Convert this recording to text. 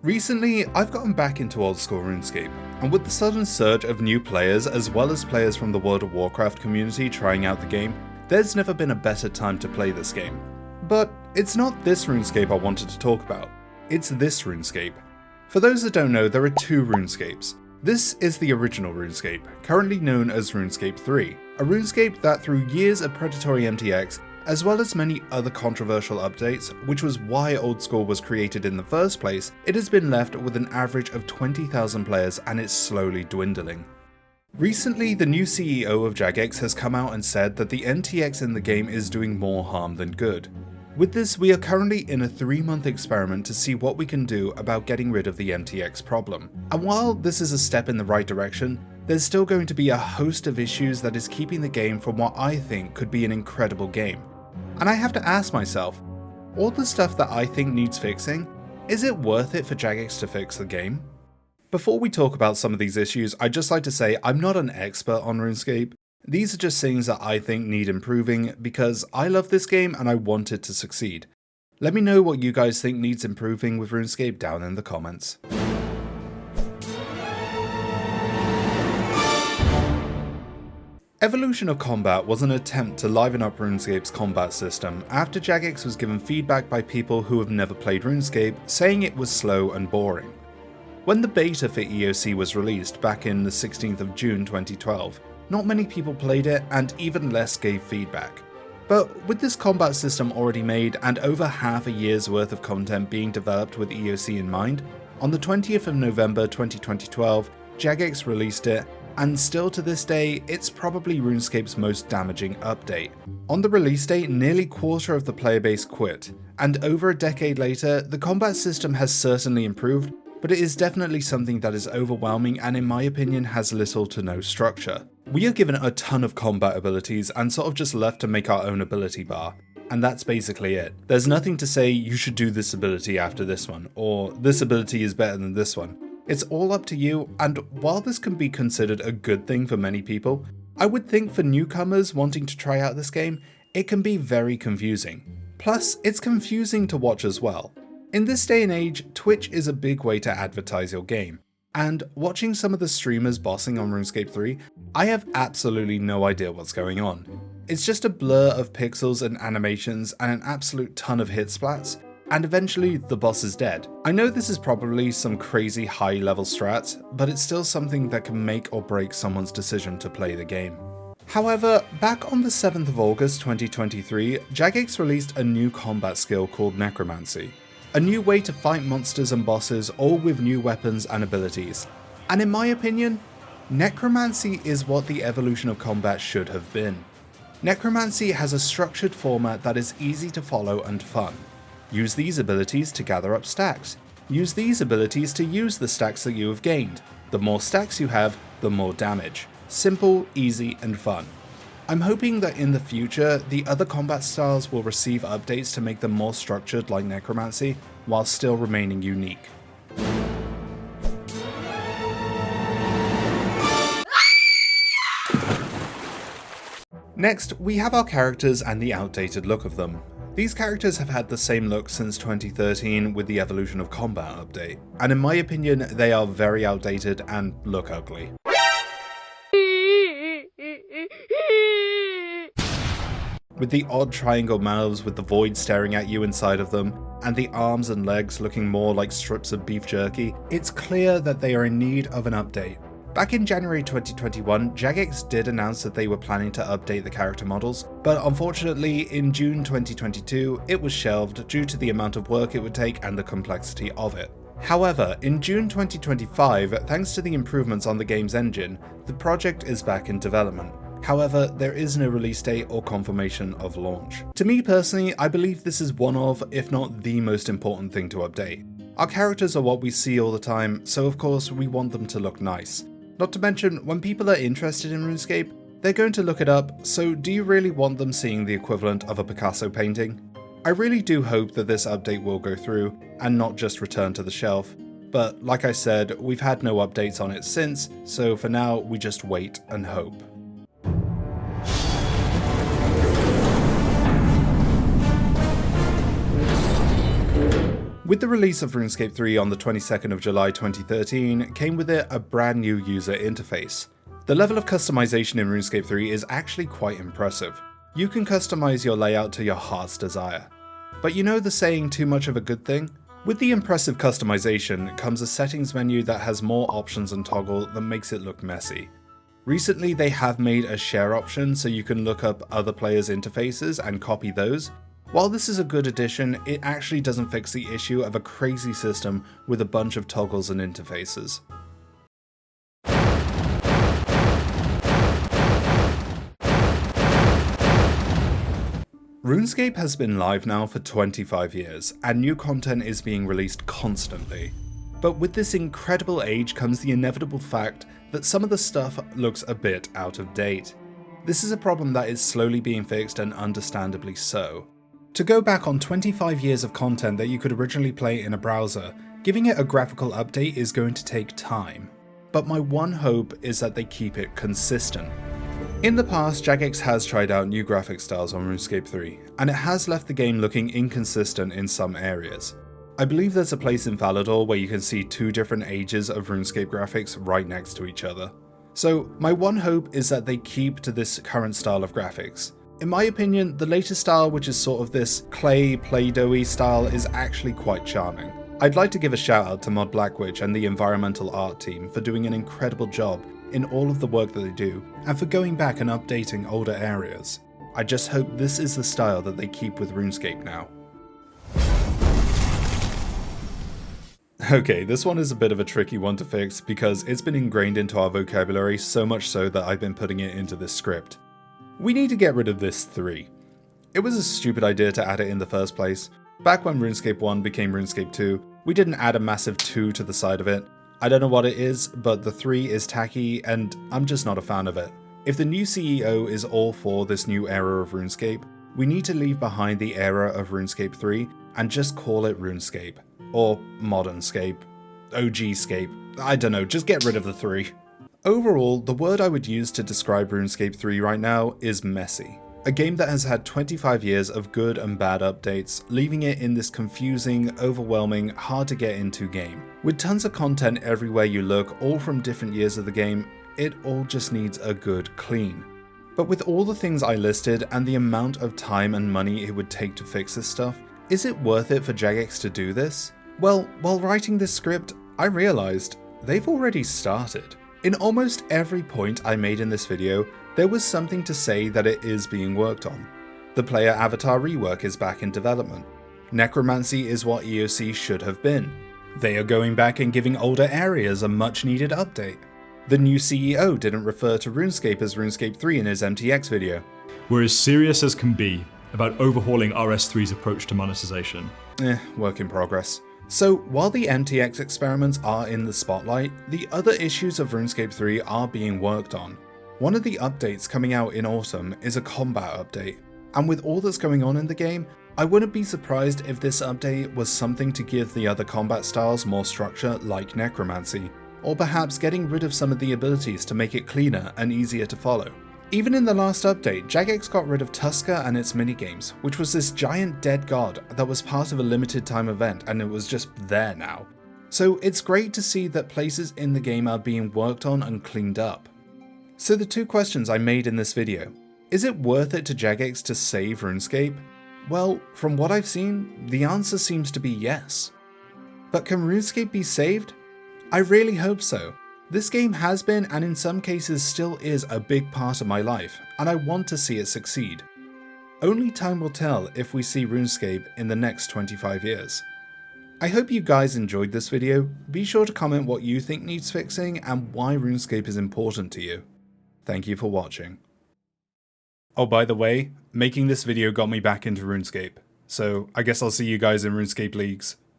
Recently, I've gotten back into old school RuneScape, and with the sudden surge of new players as well as players from the World of Warcraft community trying out the game, there's never been a better time to play this game. But it's not this RuneScape I wanted to talk about, it's this RuneScape. For those that don't know, there are two RuneScapes. This is the original RuneScape, currently known as RuneScape 3, a RuneScape that through years of predatory MTX, as well as many other controversial updates, which was why Old School was created in the first place, it has been left with an average of 20,000 players and it's slowly dwindling. Recently, the new CEO of Jagex has come out and said that the MTX in the game is doing more harm than good. With this, we are currently in a 3-month experiment to see what we can do about getting rid of the MTX problem. And while this is a step in the right direction, there's still going to be a host of issues that is keeping the game from what I think could be an incredible game. And I have to ask myself, all the stuff that I think needs fixing, is it worth it for Jagex to fix the game? Before we talk about some of these issues, I'd just like to say I'm not an expert on RuneScape. These are just things that I think need improving because I love this game and I want it to succeed. Let me know what you guys think needs improving with RuneScape down in the comments. Evolution of Combat was an attempt to liven up RuneScape's combat system after Jagex was given feedback by people who have never played RuneScape, saying it was slow and boring. When the beta for EOC was released back in the 16th of June 2012, not many people played it and even less gave feedback. But with this combat system already made and over half a year's worth of content being developed with EOC in mind, on the 20th of November 2012, Jagex released it, and still to this day, it's probably RuneScape's most damaging update. On the release date, nearly a quarter of the player base quit, and over a decade later, the combat system has certainly improved, but it is definitely something that is overwhelming and in my opinion has little to no structure. We are given a ton of combat abilities and sort of just left to make our own ability bar. And that's basically it. There's nothing to say you should do this ability after this one, or this ability is better than this one. It's all up to you, and while this can be considered a good thing for many people, I would think for newcomers wanting to try out this game, it can be very confusing. Plus, it's confusing to watch as well. In this day and age, Twitch is a big way to advertise your game, and watching some of the streamers bossing on RuneScape 3, I have absolutely no idea what's going on. It's just a blur of pixels and animations and an absolute ton of hit splats, and eventually the boss is dead. I know this is probably some crazy high level strats, but it's still something that can make or break someone's decision to play the game. However, back on the 7th of August 2023, Jagex released a new combat skill called Necromancy. A new way to fight monsters and bosses, all with new weapons and abilities. And in my opinion, Necromancy is what the evolution of combat should have been. Necromancy has a structured format that is easy to follow and fun. Use these abilities to gather up stacks. Use these abilities to use the stacks that you have gained. The more stacks you have, the more damage. Simple, easy, and fun. I'm hoping that in the future, the other combat styles will receive updates to make them more structured like Necromancy, while still remaining unique. Next, we have our characters and the outdated look of them. These characters have had the same look since 2013 with the Evolution of Combat update, and in my opinion, they are very outdated and look ugly. With the odd triangle mouths with the void staring at you inside of them, and the arms and legs looking more like strips of beef jerky, it's clear that they are in need of an update. Back in January 2021, Jagex did announce that they were planning to update the character models, but unfortunately in June 2022 it was shelved due to the amount of work it would take and the complexity of it. However, in June 2025, thanks to the improvements on the game's engine, the project is back in development. However, there is no release date or confirmation of launch. To me personally, I believe this is one of, if not the most important thing to update. Our characters are what we see all the time, so of course we want them to look nice. Not to mention, when people are interested in RuneScape, they're going to look it up, so do you really want them seeing the equivalent of a Picasso painting? I really do hope that this update will go through, and not just return to the shelf. But like I said, we've had no updates on it since, so for now we just wait and hope. With the release of RuneScape 3 on the 22nd of July 2013, came with it a brand new user interface. The level of customization in RuneScape 3 is actually quite impressive. You can customize your layout to your heart's desire. But you know the saying, too much of a good thing? With the impressive customization comes a settings menu that has more options and toggle that makes it look messy. Recently they have made a share option so you can look up other players' interfaces and copy those. While this is a good addition, it actually doesn't fix the issue of a crazy system with a bunch of toggles and interfaces. RuneScape has been live now for 25 years, and new content is being released constantly. But with this incredible age comes the inevitable fact that some of the stuff looks a bit out of date. This is a problem that is slowly being fixed, and understandably so. To go back on 25 years of content that you could originally play in a browser, giving it a graphical update is going to take time. But my one hope is that they keep it consistent. In the past, Jagex has tried out new graphic styles on RuneScape 3, and it has left the game looking inconsistent in some areas. I believe there's a place in Valador where you can see two different ages of RuneScape graphics right next to each other. So my one hope is that they keep to this current style of graphics. In my opinion, the latest style, which is sort of this clay, play-doh-y style, is actually quite charming. I'd like to give a shout out to Mod Blackwitch and the environmental art team for doing an incredible job in all of the work that they do, and for going back and updating older areas. I just hope this is the style that they keep with RuneScape now. Okay, this one is a bit of a tricky one to fix because it's been ingrained into our vocabulary, so much so that I've been putting it into this script. We need to get rid of this 3. It was a stupid idea to add it in the first place. Back when RuneScape 1 became RuneScape 2, we didn't add a massive 2 to the side of it. I don't know what it is, but the 3 is tacky and I'm just not a fan of it. If the new CEO is all for this new era of RuneScape, we need to leave behind the era of RuneScape 3 and just call it RuneScape. Or Modernscape. OGscape. I don't know, just get rid of the 3. Overall, the word I would use to describe RuneScape 3 right now is messy. A game that has had 25 years of good and bad updates, leaving it in this confusing, overwhelming, hard to get into game. With tons of content everywhere you look, all from different years of the game, it all just needs a good clean. But with all the things I listed and the amount of time and money it would take to fix this stuff, is it worth it for Jagex to do this? Well, while writing this script, I realized they've already started. In almost every point I made in this video, there was something to say that it is being worked on. The player avatar rework is back in development. Necromancy is what EOC should have been. They are going back and giving older areas a much needed update. The new CEO didn't refer to RuneScape as RuneScape 3 in his MTX video. We're as serious as can be about overhauling RS3's approach to monetization. Work in progress. So, while the MTX experiments are in the spotlight, the other issues of RuneScape 3 are being worked on. One of the updates coming out in autumn is a combat update, and with all that's going on in the game, I wouldn't be surprised if this update was something to give the other combat styles more structure like Necromancy, or perhaps getting rid of some of the abilities to make it cleaner and easier to follow. Even in the last update, Jagex got rid of Tusker and its minigames, which was this giant dead god that was part of a limited time event and it was just there now. So it's great to see that places in the game are being worked on and cleaned up. So the 2 questions I made in this video. Is it worth it to Jagex to save RuneScape? Well, from what I've seen, the answer seems to be yes. But can RuneScape be saved? I really hope so. This game has been, and in some cases still is, a big part of my life, and I want to see it succeed. Only time will tell if we see RuneScape in the next 25 years. I hope you guys enjoyed this video. Be sure to comment what you think needs fixing and why RuneScape is important to you. Thank you for watching. Oh, by the way, making this video got me back into RuneScape, so I guess I'll see you guys in RuneScape Leagues.